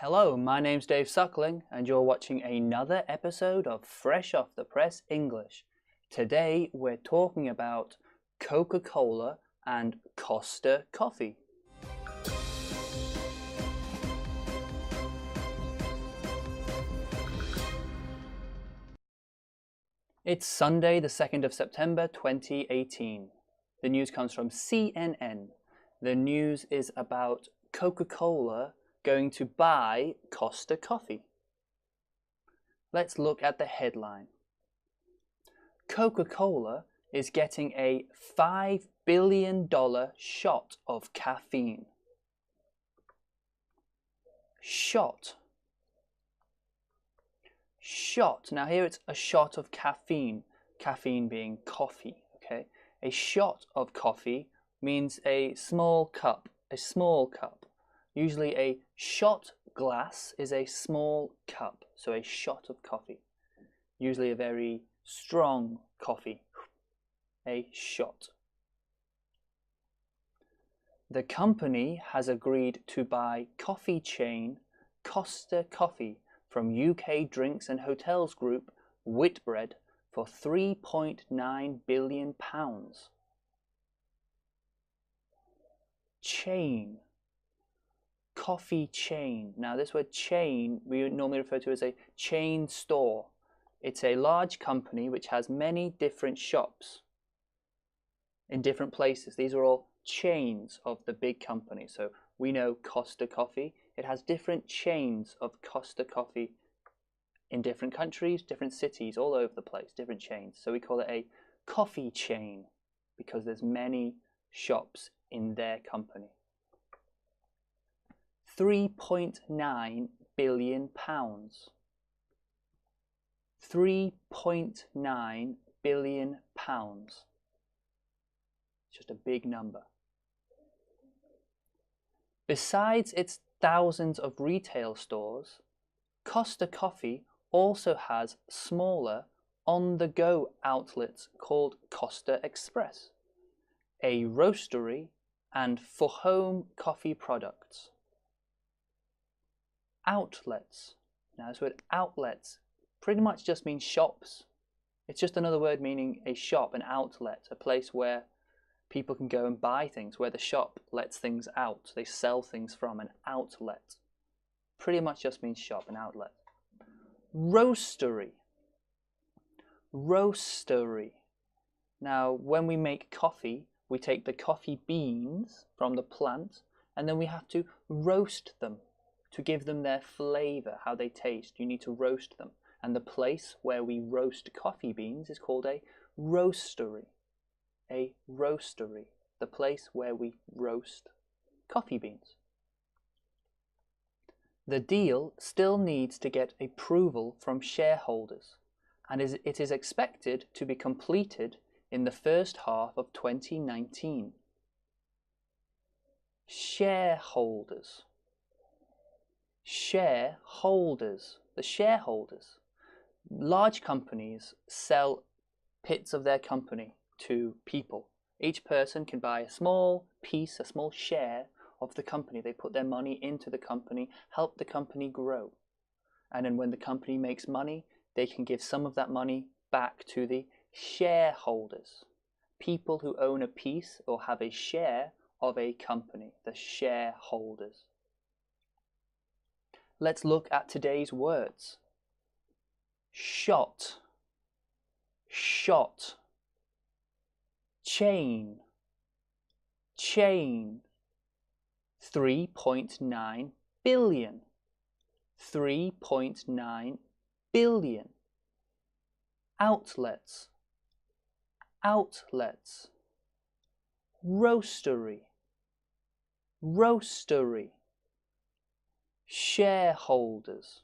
Hello, my name's Dave Suckling, and you're watching another episode of Fresh Off the Press English. Today we're talking about Coca Cola and Costa coffee. It's Sunday, the 2nd of September 2018. The news comes from CNN. The news is about Coca Cola going to buy Costa coffee. Let's look at the headline. Coca Cola is getting a $5 billion shot of caffeine. Shot. Shot. Now here it's a shot of caffeine. Caffeine being coffee, okay? A shot of coffee means a small cup. A small cup. Usually a shot glass is a small cup, so a shot of coffee. Usually a very strong coffee, a shot. The company has agreed to buy coffee chain Costa Coffee from UK drinks and hotels group Whitbread for £3.9 billion. Chain. Coffee chain. Now this word chain we normally refer to as a chain store. It's a large company which has many different shops in different places. These are all chains of the big company. So we know Costa Coffee. It has different chains of Costa Coffee in different countries, different cities, all over the place, different chains. So we call it a coffee chain because there's many shops in their company. £3.9 billion. £3.9 billion. It's just a big number. Besides its thousands of retail stores, Costa Coffee also has smaller on-the-go outlets called Costa Express, a roastery and for home coffee products. Outlets. Now this word outlets pretty much just means shops. It's just another word meaning a shop, an outlet, a place where people can go and buy things, where the shop lets things out. They sell things from an outlet. Pretty much just means shop, an outlet. Roastery. Roastery. Now when we make coffee, we take the coffee beans from the plant and then we have to roast them to give them their flavor, how they taste. You need to roast them. And the place where we roast coffee beans is called a roastery. A roastery. The place where we roast coffee beans. The deal still needs to get approval from shareholders, and it is expected to be completed in the first half of 2019. Shareholders. Shareholders. The shareholders. Large companies sell bits of their company to people. Each person can buy a small piece, a small share of the company. They put their money into the company, help the company grow. And then when the company makes money, they can give some of that money back to the shareholders. People who own a piece or have a share of a company, the shareholders. Let's look at today's words. Shot. Shot. Chain. Chain. 3.9 billion. 3.9 billion. Outlets. Outlets. Roastery. Roastery. Shareholders.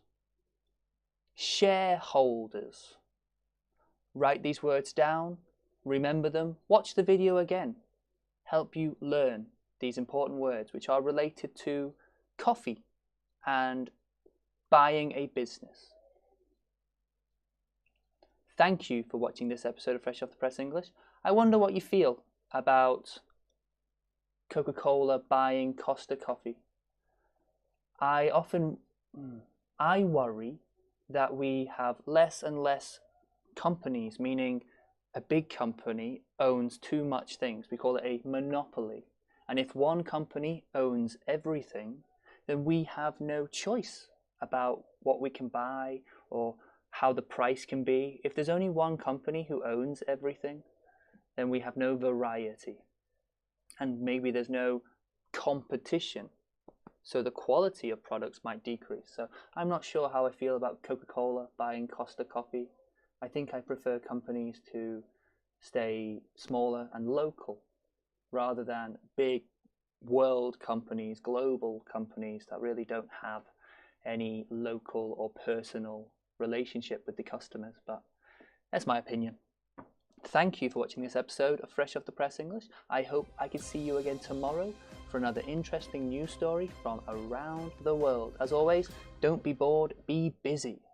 Shareholders. Write these words down, remember them, watch the video again. Help you learn these important words which are related to coffee and buying a business. Thank you for watching this episode of Fresh Off the Press English. I wonder what you feel about Coca Cola buying Costa Coffee. I often I worry that we have less and less companies, meaning a big company owns too much things. We call it a monopoly. And if one company owns everything, then we have no choice about what we can buy or how the price can be. If there's only one company who owns everything, then we have no variety. And maybe there's no competition. So the quality of products might decrease. So I'm not sure how I feel about Coca Cola buying Costa coffee. I think I prefer companies to stay smaller and local rather than big world companies, global companies that really don't have any local or personal relationship with the customers. But that's my opinion. Thank you for watching this episode of Fresh Off the Press English. I hope I can see you again tomorrow for another interesting news story from around the world. As always, don't be bored, be busy.